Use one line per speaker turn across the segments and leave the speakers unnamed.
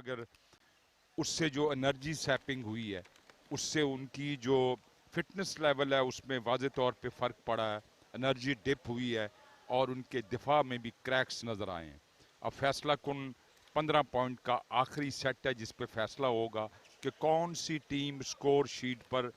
मगर उससे जो एनर्जी सैपिंग हुई है, उससे उनकी जो फिटनेस लेवल है उसमें वाज़े तौर पे फ़र्क पड़ा है, एनर्जी डिप हुई है और उनके दिफा में भी क्रैक्स नज़र आए हैं। अब फैसला कुन 15 पॉइंट का आखिरी सेट है जिस पे फैसला होगा कि कौन सी टीम स्कोर शीट पर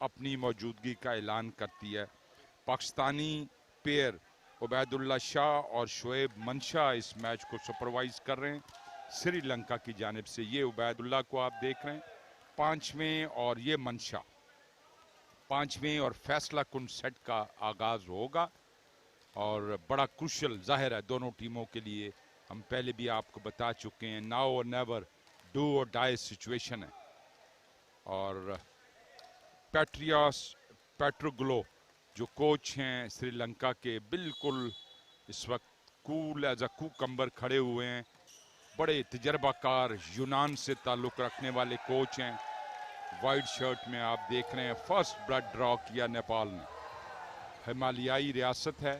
अपनी मौजूदगी का ऐलान करती है। पाकिस्तानी पेयर उबैदुल्ला शाह और शुएब मंशा इस मैच को सुपरवाइज कर रहे हैं श्रीलंका की जानिब से। ये उबैदुल्ला को आप देख रहे हैं 5वें और ये मंशा 5वें, और फैसला कुन सेट का आगाज होगा और बड़ा क्रूशल जाहिर है दोनों टीमों के लिए। हम पहले भी आपको बता चुके हैं, नाउ और नेवर, डू और डाई सिचुएशन है। और पेट्रोग्लो जो कोच हैं श्रीलंका के, बिल्कुल इस वक्त कूल एज अ कुकम्बर खड़े हुए हैं। बड़े तजर्बाकार यूनान से ताल्लुक़ रखने वाले कोच हैं। वाइट शर्ट में आप देख रहे हैं फर्स्ट ब्लड ड्रॉ किया नेपाल ने। हिमालयाई रियासत है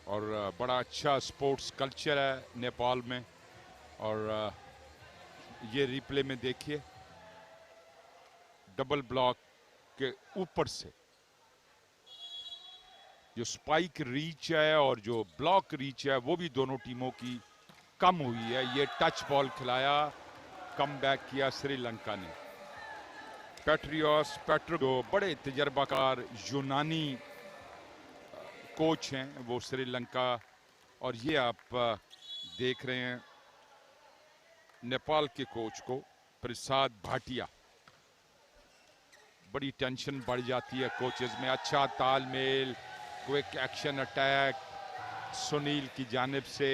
और बड़ा अच्छा स्पोर्ट्स कल्चर है नेपाल में। और ये रिप्ले में देखिए, डबल ब्लॉक के ऊपर से जो स्पाइक रीच है और जो ब्लॉक रीच है वो भी दोनों टीमों की कम हुई है। ये टच बॉल खिलाया, कम बैक किया श्रीलंका ने। पेट्रो जो बड़े तजर्बाकार यूनानी कोच हैं वो श्रीलंका। और ये आप देख रहे हैं नेपाल के कोच को, प्रसाद भाटिया। बड़ी टेंशन बढ़ जाती है कोचेस में। अच्छा तालमेल, क्विक एक्शन अटैक सुनील की जानिब से।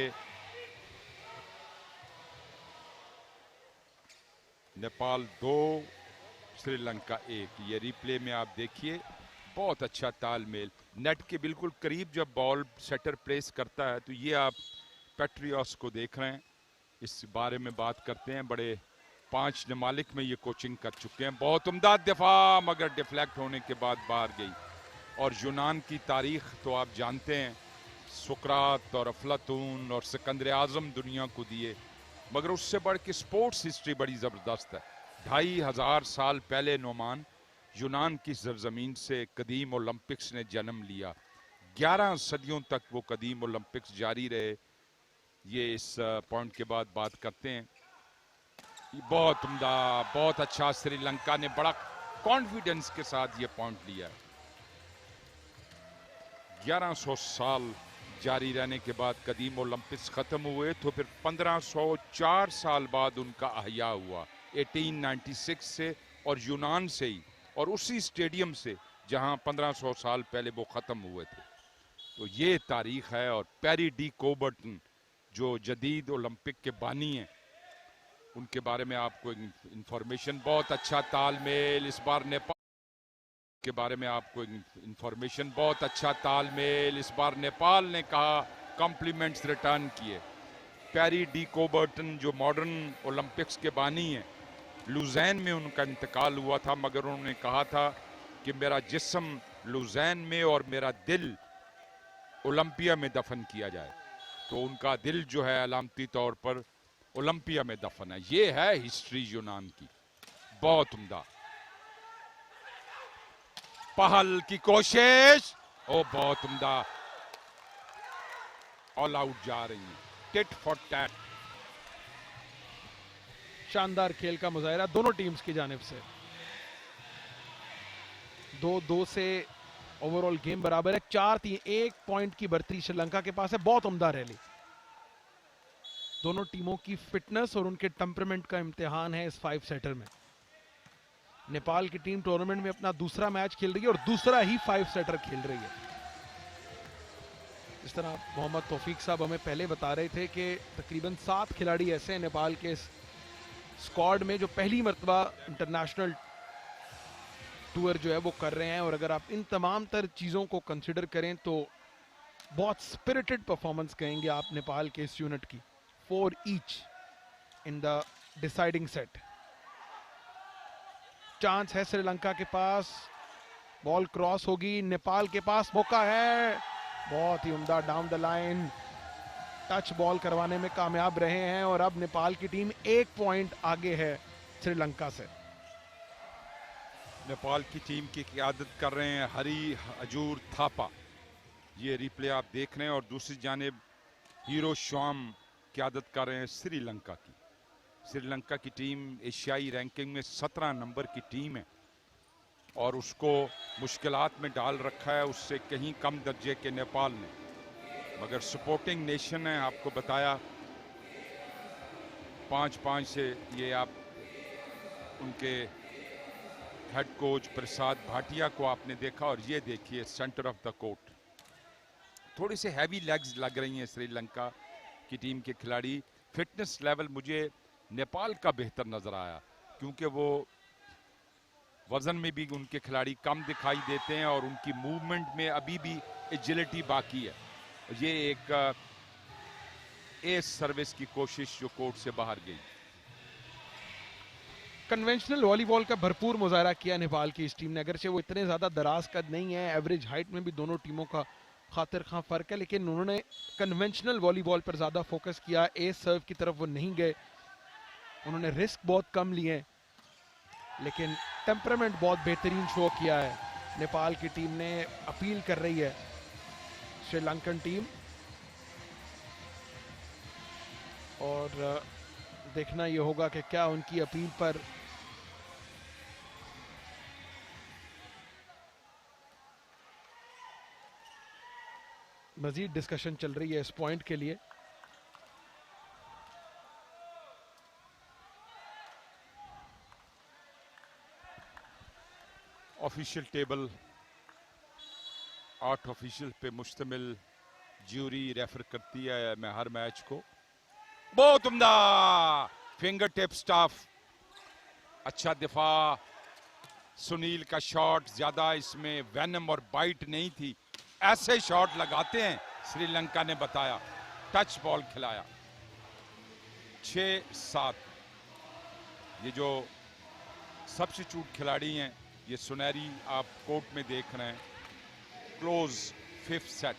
नेपाल 2 श्रीलंका 1। ये रिप्ले में आप देखिए, बहुत अच्छा तालमेल, नेट के बिल्कुल करीब जब बॉल सेटर प्लेस करता है। तो ये आप पेट्रियस को देख रहे हैं, इस बारे में बात करते हैं। बड़े 5 ममालिक में ये कोचिंग कर चुके हैं। बहुत उम्दा दफा, मगर डिफ्लेक्ट होने के बाद बाहर गई। और यूनान की तारीख तो आप जानते हैं, सुकरात और अफलातून और सिकंदर आजम दुनिया को दिए, मगर उससे बढ़ के स्पोर्ट्स हिस्ट्री बड़ी ज़बरदस्त है। 2500 साल पहले नोमान यूनान की सरजमीन से कदीम ओलंपिक्स ने जन्म लिया। 11 सदियों तक वो कदीम ओलंपिक्स जारी रहे। ये इस पॉइंट के बाद बात करते हैं। बहुत उम्दा, बहुत अच्छा, श्रीलंका ने बड़ा कॉन्फिडेंस के साथ ये पॉइंट लिया। 1100 साल जारी रहने के बाद कदीम ओलंपिक्स खत्म हुए, तो फिर 1504 साल बाद उनका अहया हुआ 1896 से, और यूनान से ही, और उसी स्टेडियम से जहां 1500 साल पहले वो खत्म हुए थे। तो ये तारीख है। और पेरी डी कोबर्टन जो जदीद ओलंपिक के बानी हैं, उनके बारे में आपको इंफॉर्मेशन, बहुत अच्छा तालमेल इस बार नेपाल के बारे में आपको इंफॉर्मेशन, बहुत अच्छा तालमेल इस बार नेपाल ने कहा, कॉम्प्लीमेंट्स रिटर्न किए। पेरी डी कोबर्टन जो मॉडर्न ओलंपिक्स के बानी हैं, लुज़ैन में उनका इंतकाल हुआ था, मगर उन्होंने कहा था कि मेरा जिस्म लुज़ैन में और मेरा दिल ओलंपिया में दफन किया जाए। तो उनका दिल जो है अलामती तौर पर ओलंपिया में दफन है। ये है हिस्ट्री यूनान की। बहुत उम्दा पहल की कोशिश, ओ बहुत उम्दा, ऑल आउट जा रही है, टिट फॉर टैट।
शानदार खेल का मुजाहिरा दोनों टीम्स की जानिब से। 2-2 से ओवरऑल गेम बराबर है। 4-3, 1 पॉइंट की बढ़ती श्रीलंका के पास है। बहुत उम्दा रैली। दोनों टीमों की फिटनेस और उनके टेम्परामेंट का इम्तिहान है इस 5 सेटर में। नेपाल की टीम टूर्नामेंट में अपना दूसरा मैच खेल रही है और दूसरा ही 5 सेटर खेल रही है। जिस तरह मोहम्मद तौफीक साहब हमें पहले बता रहे थे कि तकरीबन 7 खिलाड़ी ऐसे हैं नेपाल के स्क्वाड में जो पहली मर्तबा इंटरनेशनल टूर जो है वो कर रहे हैं। और अगर आप इन तमाम तर चीज़ों को कंसिडर करें तो बहुत स्पिरिटेड परफॉर्मेंस कहेंगे आप नेपाल के इस यूनिट की। 4 each in the deciding set. Chance है श्रीलंका के पास, बॉल क्रॉस होगी, नेपाल के पास मौका है। बहुत ही उम्दा down the line, touch ball करवाने में कामयाब रहे हैं और अब नेपाल की टीम 1 पॉइंट आगे है श्रीलंका से।
नेपाल की टीम की क़यादत कर रहे हैं हरी हजूर थापा, ये रिप्ले आप देख रहे हैं, और दूसरी जानिब हीरो श्याम क़यादत कर रहे हैं श्रीलंका की। श्रीलंका की टीम एशियाई रैंकिंग में 17 नंबर की टीम है और उसको मुश्किलात में डाल रखा है उससे कहीं कम दर्जे के नेपाल ने, मगर सपोर्टिंग नेशन है। आपको बताया 5-5 से ये आप उनके हेड कोच प्रसाद भाटिया को आपने देखा, और ये देखिए सेंटर ऑफ द कोर्ट थोड़ी से हैवी लेग्स लग रही हैं श्रीलंका की टीम के खिलाड़ी। फिटनेस लेवल मुझे नेपाल का बेहतर नजर आया क्योंकि वो वजन में भी उनके खिलाड़ी कम दिखाई देते हैं और उनकी मूवमेंट में अभी भी एजिलिटी बाकी है। ये एक एस सर्विस की कोशिश जो कोर्ट से बाहर गई।
कन्वेंशनल वॉलीबॉल का भरपूर मुजाहरा किया नेपाल की इस टीम ने, अगरचे वो इतने ज्यादा दराज कद नहीं है, एवरेज हाइट में भी दोनों टीमों का खातिर खां फर्क है, लेकिन उन्होंने कन्वेंशनल वॉलीबॉल पर ज्यादा फोकस किया। एस सर्व की तरफ वो नहीं गए, उन्होंने रिस्क बहुत कम लिए, लेकिन टेम्परामेंट बहुत बेहतरीन शो किया है नेपाल की टीम ने। अपील कर रही है श्रीलंकन टीम, और देखना यह होगा कि क्या उनकी अपील पर मजीद डिस्कशन चल रही है इस पॉइंट के लिए।
ऑफिशियल टेबल 8 ऑफिशियल पे मुश्तमिल ज्यूरी रेफर करती है मैं हर मैच को। बहुत उम्दा फिंगर टिप स्टाफ, अच्छा दिफा, सुनील का शॉट ज्यादा इसमें वैनम और बाइट नहीं थी, ऐसे शॉट लगाते हैं श्रीलंका ने बताया। टच बॉल खिलाया 6-7। ये जो सब्स्टिट्यूट खिलाड़ी हैं ये सुनहरी आप कोर्ट में देख रहे हैं, क्लोज 5th सेट।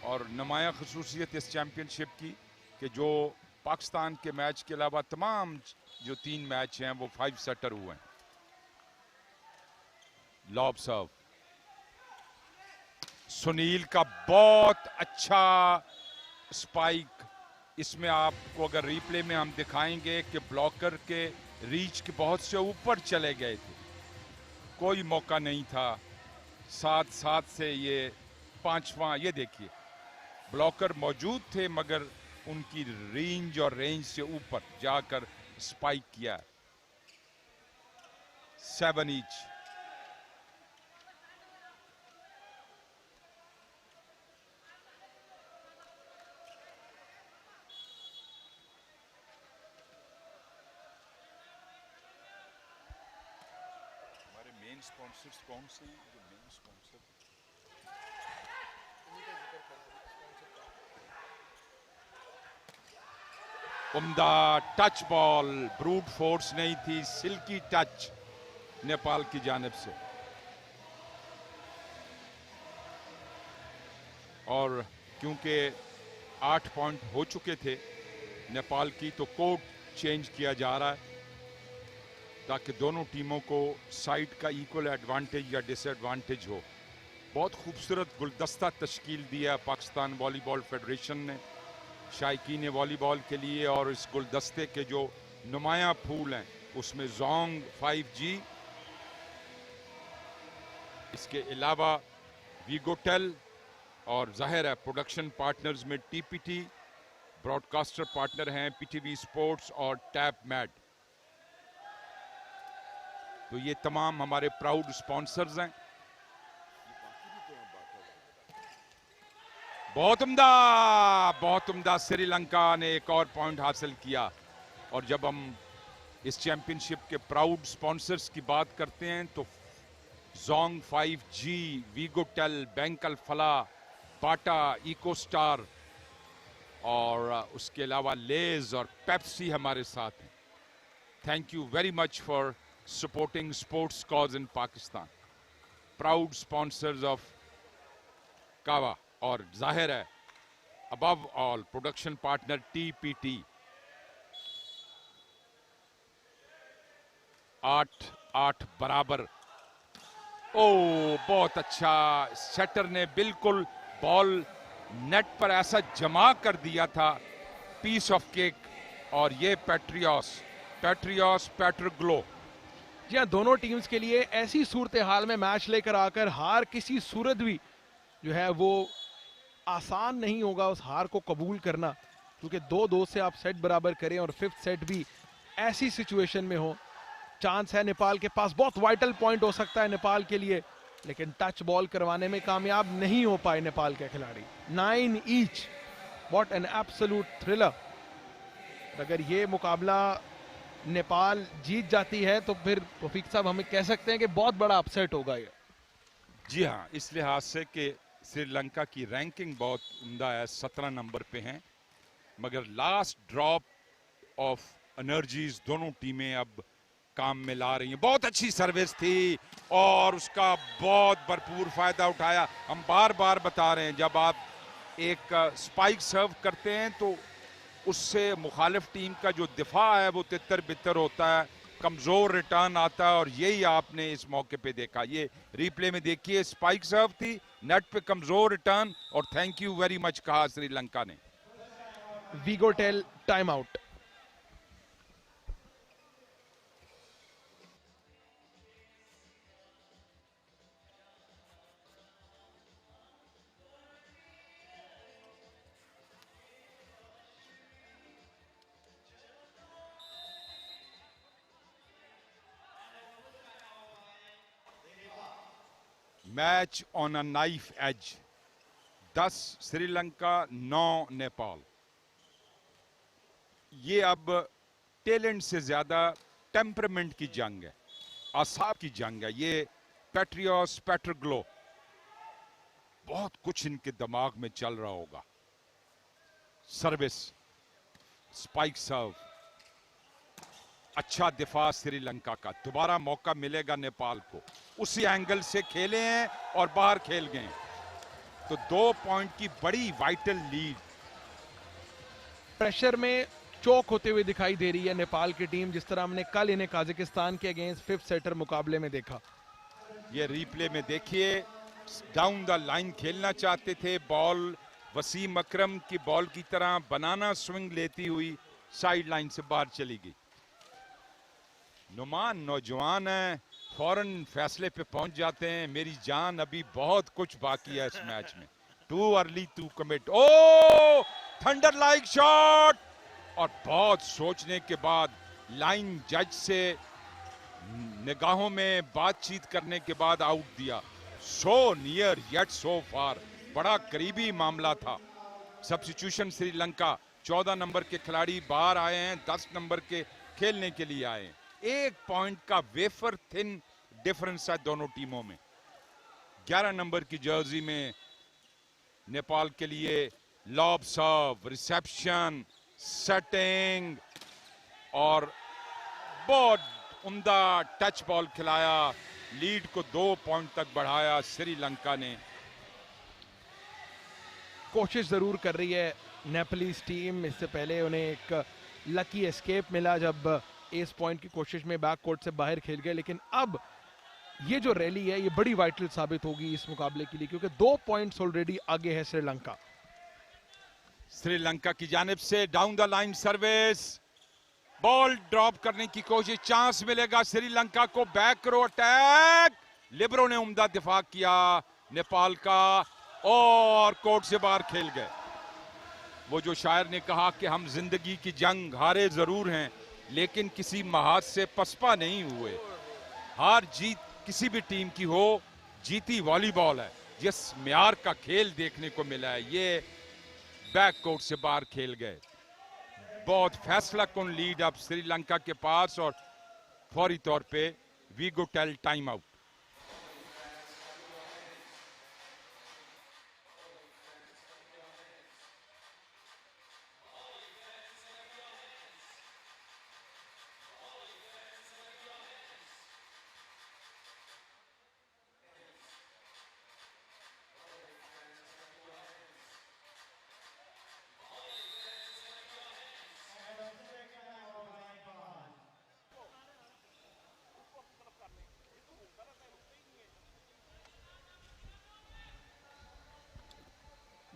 और नुमाया खसूसियत इस चैंपियनशिप की कि जो पाकिस्तान के मैच के अलावा तमाम जो 3 मैच हैं वो 5 सेटर हुए हैं। लॉब सर्व सुनील का बहुत अच्छा स्पाइक। इसमें आपको अगर रिप्ले में हम दिखाएंगे कि ब्लॉकर के रीच के बहुत से ऊपर चले गए थे, कोई मौका नहीं था। 7-7 से ये 5वां, ये देखिए ब्लॉकर मौजूद थे मगर उनकी रेंज और रेंज से ऊपर जाकर स्पाइक किया। 7 ईच। हमारे मेन स्पॉन्सर्स कौन से हैं? जो मेन स्पॉन्सर उम्दा टच बॉल, ब्रूट फोर्स नहीं थी, सिल्की टच नेपाल की जानिब से। और क्योंकि 8 पॉइंट हो चुके थे नेपाल की, तो कोर्ट चेंज किया जा रहा है ताकि दोनों टीमों को साइड का इक्वल एडवांटेज या डिसएडवांटेज हो। बहुत खूबसूरत गुलदस्ता तश्कील दिया पाकिस्तान वॉलीबॉल फेडरेशन ने शायकीन वॉलीबॉल के लिए, और इस गुलदस्ते के जो नुमाया फूल हैं उसमें जोंग 5G, इसके अलावा वीगोटेल, और जाहिर है प्रोडक्शन पार्टनर्स में TPT, ब्रॉडकास्टर पार्टनर हैं PTV स्पोर्ट्स और टैप मैट। तो ये तमाम हमारे प्राउड स्पॉन्सर्स हैं। बहुत उम्दा श्रीलंका ने एक और पॉइंट हासिल किया। और जब हम इस चैंपियनशिप के प्राउड स्पॉन्सर्स की बात करते हैं तो जोंग 5G, वीगोटेल, बैंक अल-फला, बाटा, इकोस्टार और उसके अलावा लेज और पेप्सी हमारे साथ हैं। Thank you very much for supporting sports cause in Pakistan. Proud sponsors of कावा। और जाहिर है above all production partner TPT 8-8 बराबर। ओ बहुत अच्छा, सेटर ने बिल्कुल बॉल नेट पर ऐसा जमा कर दिया था, पीस ऑफ केक। और ये पैट्रोग्लो।
जी हाँ, दोनों टीम्स के लिए ऐसी सूरत हाल में मैच लेकर आकर हार किसी सूरत भी जो है वो आसान नहीं होगा उस हार को कबूल करना, क्योंकि 2-2 से आप सेट बराबर करें और फिफ्थ सेट भी ऐसी सिचुएशन में हो। चांस है नेपाल के पास, बहुत वाइटल पॉइंट हो सकता है नेपाल के लिए, लेकिन टच बॉल करवाने में कामयाब नहीं हो पाए नेपाल के खिलाड़ी। 9 each, what an absolute thriller. अगर ये मुकाबला नेपाल जीत जाती है तो फिर रफीक साहब हमें कह सकते हैं कि बहुत बड़ा अपसेट होगा ये।
जी हाँ, इस लिहाज से कि श्रीलंका की रैंकिंग बहुत उम्दा है, 17 नंबर पे हैं, मगर लास्ट ड्रॉप ऑफ एनर्जीज दोनों टीमें अब काम में ला रही हैं। बहुत अच्छी सर्विस थी और उसका बहुत भरपूर फायदा उठाया। हम बार बार बता रहे हैं, जब आप एक स्पाइक सर्व करते हैं तो उससे मुखालिफ टीम का जो दिफा है वो तितर बितर होता है, कमजोर रिटर्न आता है, और यही आपने इस मौके पे देखा। ये रिप्ले में देखिए, स्पाइक सर्व थी, नेट पे कमजोर रिटर्न, और थैंक यू वेरी मच कहा श्रीलंका ने।
वीगोटेल time out.
Match on a knife edge, 10 Sri Lanka 9 Nepal. ये अब टैलेंट से ज्यादा टेम्परामेंट की जंग है, आसाब की जंग है। ये पैट्रोग्लो, बहुत कुछ इनके दिमाग में चल रहा होगा। सर्विस, स्पाइक सर्व, अच्छा दिफा श्रीलंका का। दोबारा मौका मिलेगा नेपाल को, उसी एंगल से खेले हैं और बाहर खेल गए, तो 2 पॉइंट की बड़ी वाइटल लीड।
प्रेशर में चौक होते हुए दिखाई दे रही है नेपाल की टीम, जिस तरह हमने कल इन्हें काजाकिस्तान के अगेंस्ट फिफ्थ सेटर मुकाबले में देखा।
ये रिप्ले में देखिए, डाउन द लाइन खेलना चाहते थे, बॉल वसीम अकरम की बॉल की तरह बनाना स्विंग लेती हुई साइड लाइन से बाहर चली गई। नुमान नौजवान है, फौरन फैसले पे पहुंच जाते हैं, मेरी जान अभी बहुत कुछ बाकी है इस मैच में। Too early to commit. Oh thunder like shot, और बहुत सोचने के बाद लाइन जज से निगाहों में बातचीत करने के बाद आउट दिया। सो नियर येट सो फार, बड़ा करीबी मामला था। सब्स्टिट्यूशन श्रीलंका, 14 नंबर के खिलाड़ी बाहर आए हैं, 10 नंबर के खेलने के लिए आए हैं। 1 पॉइंट का वेफर थिन डिफरेंस है दोनों टीमों में। 11 नंबर की जर्सी में नेपाल के लिए लॉब सर्व, रिसेप्शन, सेटिंग और बहुत उम्दा टच बॉल खिलाया, लीड को 2 पॉइंट तक बढ़ाया श्रीलंका ने।
कोशिश जरूर कर रही है नेपलीज टीम। इससे पहले उन्हें एक लकी एस्केप मिला जब एस पॉइंट की कोशिश में बैक कोर्ट से बाहर खेल गए, लेकिन अब ये जो रैली है ये बड़ी वाइटल साबित होगी इस मुकाबले के लिए, क्योंकि 2 पॉइंट्स ऑलरेडी आगे है श्रीलंका।
श्रीलंका की जानिब से down the line service, ball drop करने की कोशिश, चांस मिलेगा श्रीलंका को। बैक रो अटैक, लिबरो ने उम्दा दिफा किया नेपाल का, और कोर्ट से बाहर खेल गए। वो जो शायर ने कहा कि हम जिंदगी की जंग हारे जरूर हैं, लेकिन किसी महाज से पसपा नहीं हुए। हार जीत किसी भी टीम की हो, जीती वॉलीबॉल है। जिस म्यार का खेल देखने को मिला है, ये बैक कोर्ट से बाहर खेल गए। बहुत फैसला कुन लीड अब श्रीलंका के पास, और फौरी तौर पे वीगोटेल time out.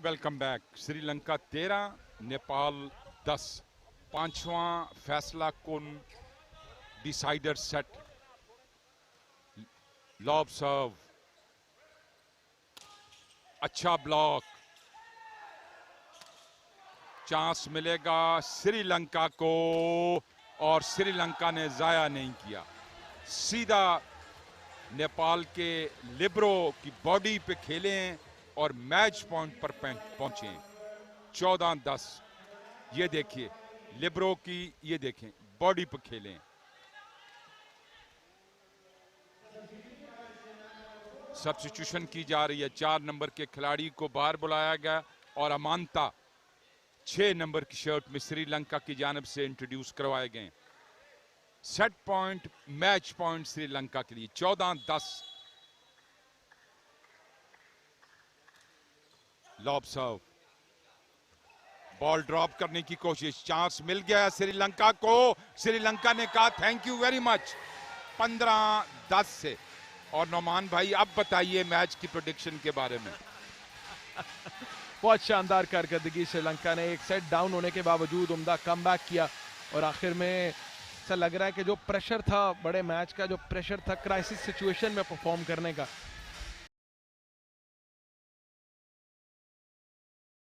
Welcome back. Sri Lanka 13, Nepal 10। पांचवा फैसला कुन डिसाइडर सेट। लॉब सर्व, अच्छा ब्लॉक, चांस मिलेगा श्रीलंका को और श्रीलंका ने जाया नहीं किया। सीधा नेपाल के लिब्रो की बॉडी पे खेले और मैच पॉइंट पर पहुंचे। 14-10। ये देखिए लिब्रो की, ये देखें बॉडी पे खेले। सब्स्टिट्यूशन की जा रही है। 4 नंबर के खिलाड़ी को बाहर बुलाया गया और अमानता 6 नंबर की शर्ट में श्रीलंका की जानिब से इंट्रोड्यूस करवाए गए। Set point, match point Sri Lanka के लिए। 14-10। लॉब सर्व, बॉल ड्रॉप करने की कोशिश, चांस मिल गया श्रीलंका को। श्रीलंका ने कहा थैंक यू वेरी मच। 15-10 से। और नौमान भाई अब बताइए मैच की प्रेडिक्शन के बारे में।
बहुत शानदार कारकर्दगी। श्रीलंका ने एक सेट डाउन होने के बावजूद उम्दा कमबैक किया और आखिर में ऐसा लग रहा है कि जो प्रेशर था, बड़े मैच का जो प्रेशर था क्राइसिस सिचुएशन में परफॉर्म करने का,